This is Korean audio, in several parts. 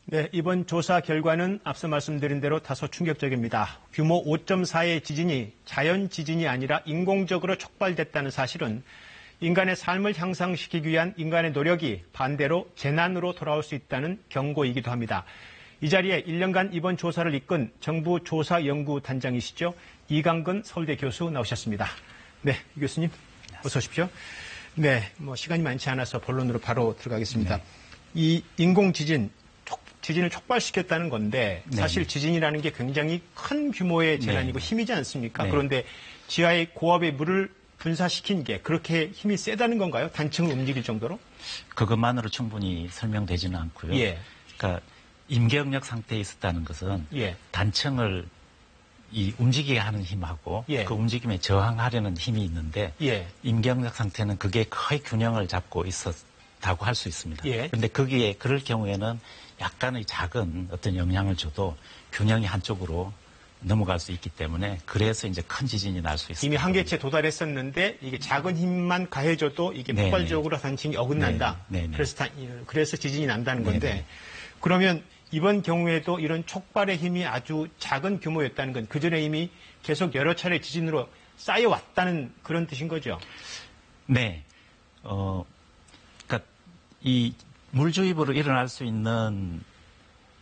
네, 이번 조사 결과는 앞서 말씀드린 대로 다소 충격적입니다. 규모 5.4의 지진이 자연 지진이 아니라 인공적으로 촉발됐다는 사실은 인간의 삶을 향상시키기 위한 인간의 노력이 반대로 재난으로 돌아올 수 있다는 경고이기도 합니다. 이 자리에 1년간 이번 조사를 이끈 정부 조사연구단장이시죠. 이강근 서울대 교수 나오셨습니다. 네, 이 교수님 어서 오십시오. 네, 시간이 많지 않아서 본론으로 바로 들어가겠습니다. 네. 이 인공지진, 지진을 촉발시켰다는 건데 사실 지진이라는 게 굉장히 큰 규모의 재난이고 힘이지 않습니까? 그런데 지하의 고압의 물을 분사시킨 게 그렇게 힘이 세다는 건가요? 단층을 움직일 정도로? 그것만으로 충분히 설명되지는 않고요. 그러니까 임계응력 상태에 있었다는 것은 단층을 움직이게 하는 힘하고 그 움직임에 저항하려는 힘이 있는데 임계응력 상태는 그게 거의 균형을 잡고 있었다고 할 수 있습니다. 그런데 거기에 그럴 경우에는 약간의 작은 어떤 영향을 줘도 균형이 한쪽으로 넘어갈 수 있기 때문에 그래서 이제 큰 지진이 날 수 있습니다. 이미 한계치에 도달했었는데 이게 작은 힘만 가해져도 이게 폭발적으로 단층이 어긋난다. 그래서 지진이 난다는 건데 그러면 이번 경우에도 이런 촉발의 힘이 아주 작은 규모였다는 건 그전에 이미 계속 여러 차례 지진으로 쌓여왔다는 그런 뜻인 거죠? 네. 그러니까 이 물주입으로 일어날 수 있는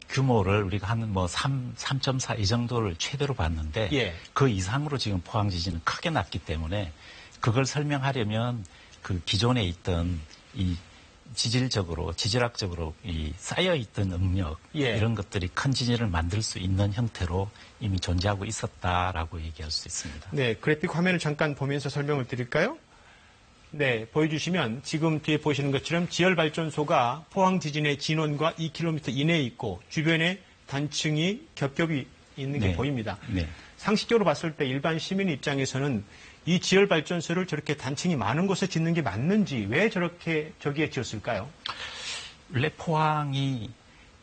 규모를 우리가 한 3.4 이 정도를 최대로 봤는데 그 이상으로 지금 포항 지진은 크게 났기 때문에 그걸 설명하려면 그 기존에 있던 이 지질학적으로 이 쌓여있던 응력 이런 것들이 큰 지진을 만들 수 있는 형태로 이미 존재하고 있었다라고 얘기할 수 있습니다. 네, 그래픽 화면을 잠깐 보면서 설명을 드릴까요? 네, 보여주시면 지금 뒤에 보시는 것처럼 지열발전소가 포항 지진의 진원과 2km 이내에 있고 주변에 단층이 겹겹이 있는 게 보입니다. 상식적으로 봤을 때 일반 시민 입장에서는 이 지열발전소를 저렇게 단층이 많은 곳에 짓는 게 맞는지 왜 저렇게 저기에 지었을까요? 원래 포항이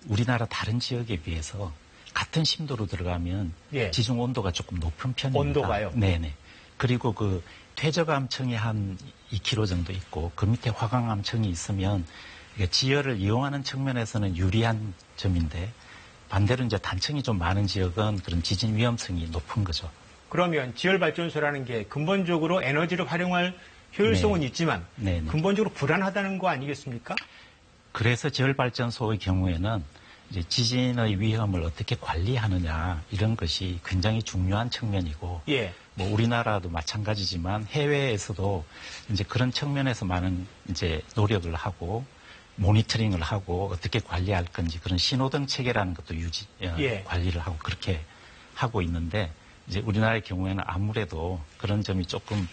우리나라 다른 지역에 비해서 같은 심도로 들어가면 지중 온도가 조금 높은 편입니다. 온도가요? 네네. 그리고 그 퇴적암층이 한 2km 정도 있고 그 밑에 화강암층이 있으면 지열을 이용하는 측면에서는 유리한 점인데 반대로 이제 단층이 좀 많은 지역은 그런 지진 위험성이 높은 거죠. 그러면 지열발전소라는 게 근본적으로 에너지를 활용할 효율성은 있지만 근본적으로 불안하다는 거 아니겠습니까? 그래서 지열발전소의 경우에는 이제 지진의 위험을 어떻게 관리하느냐 이런 것이 굉장히 중요한 측면이고 뭐 우리나라도 마찬가지지만 해외에서도 이제 그런 측면에서 많은 이제 노력을 하고 모니터링을 하고 어떻게 관리할 건지 그런 신호등 체계라는 것도 관리를 하고 그렇게 하고 있는데 이제 우리나라의 경우에는 아무래도 그런 점이 조금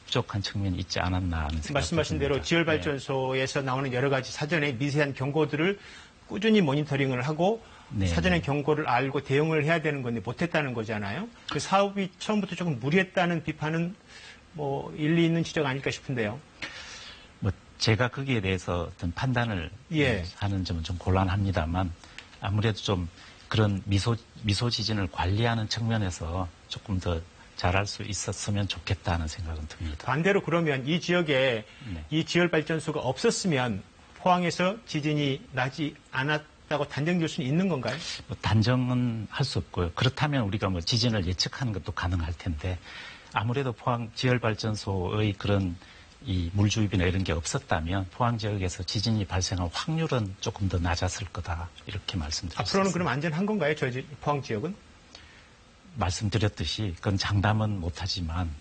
부족한 측면이 있지 않았나 하는 생각이 말씀하신 대로 지열발전소에서 나오는 여러 가지 사전에 미세한 경고들을 꾸준히 모니터링을 하고 사전에 경고를 알고 대응을 해야 되는 건데 못했다는 거잖아요. 그 사업이 처음부터 조금 무리했다는 비판은 뭐 일리 있는 지적 아닐까 싶은데요. 뭐 제가 거기에 대해서 어떤 판단을 하는 점은 좀 곤란합니다만 아무래도 좀 그런 미소 지진을 관리하는 측면에서 조금 더 잘할 수 있었으면 좋겠다는 생각은 듭니다. 반대로 그러면 이 지역에 이 지열발전소가 없었으면 포항에서 지진이 나지 않았다고 단정지을 수는 있는 건가요? 뭐 단정은 할 수 없고요. 그렇다면 우리가 뭐 지진을 예측하는 것도 가능할 텐데 아무래도 포항 지열발전소의 그런 이 물주입이나 이런 게 없었다면 포항 지역에서 지진이 발생할 확률은 조금 더 낮았을 거다 이렇게 말씀드렸습니다. 앞으로는 그럼 안전한 건가요? 포항 지역은? 말씀드렸듯이 그건 장담은 못하지만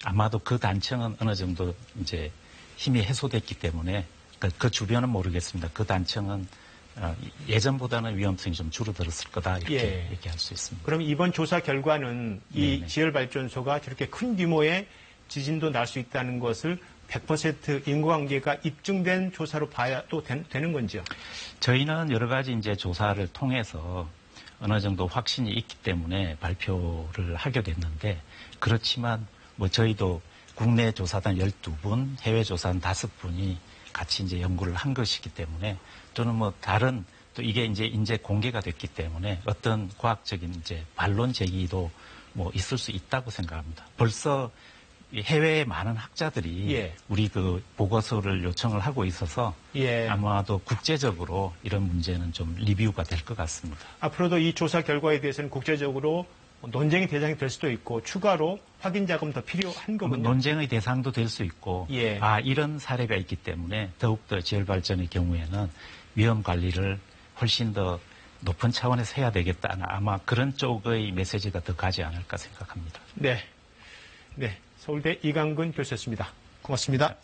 아마도 그 단층은 어느 정도 이제 힘이 해소됐기 때문에 그 주변은 모르겠습니다. 그 단층은 예전보다는 위험성이 좀 줄어들었을 거다 이렇게 얘기할 수 있습니다. 그럼 이번 조사 결과는 이 지열발전소가 저렇게 큰 규모의 지진도 날 수 있다는 것을 100% 인과관계가 입증된 조사로 봐야 또 되는 건지요? 저희는 여러 가지 이제 조사를 통해서 어느 정도 확신이 있기 때문에 발표를 하게 됐는데 그렇지만 뭐 저희도 국내 조사단 12분, 해외 조사단 5분이 같이 이제 연구를 한 것이기 때문에 또는 뭐 다른 또 이게 이제 공개가 됐기 때문에 어떤 과학적인 이제 반론 제기도 뭐 있을 수 있다고 생각합니다. 벌써 해외의 많은 학자들이 예. 우리 그 보고서를 요청을 하고 있어서 예. 아마도 국제적으로 이런 문제는 좀 리뷰가 될 것 같습니다. 앞으로도 이 조사 결과에 대해서는 국제적으로 논쟁의 대상이 될 수도 있고 추가로 확인 자금 더 필요한 거군요. 논쟁의 대상도 될 수 있고 예. 이런 사례가 있기 때문에 더욱더 지열발전의 경우에는 위험 관리를 훨씬 더 높은 차원에서 해야 되겠다는 아마 그런 쪽의 메시지가 더 가지 않을까 생각합니다. 네. 네. 서울대 이강근 교수였습니다. 고맙습니다.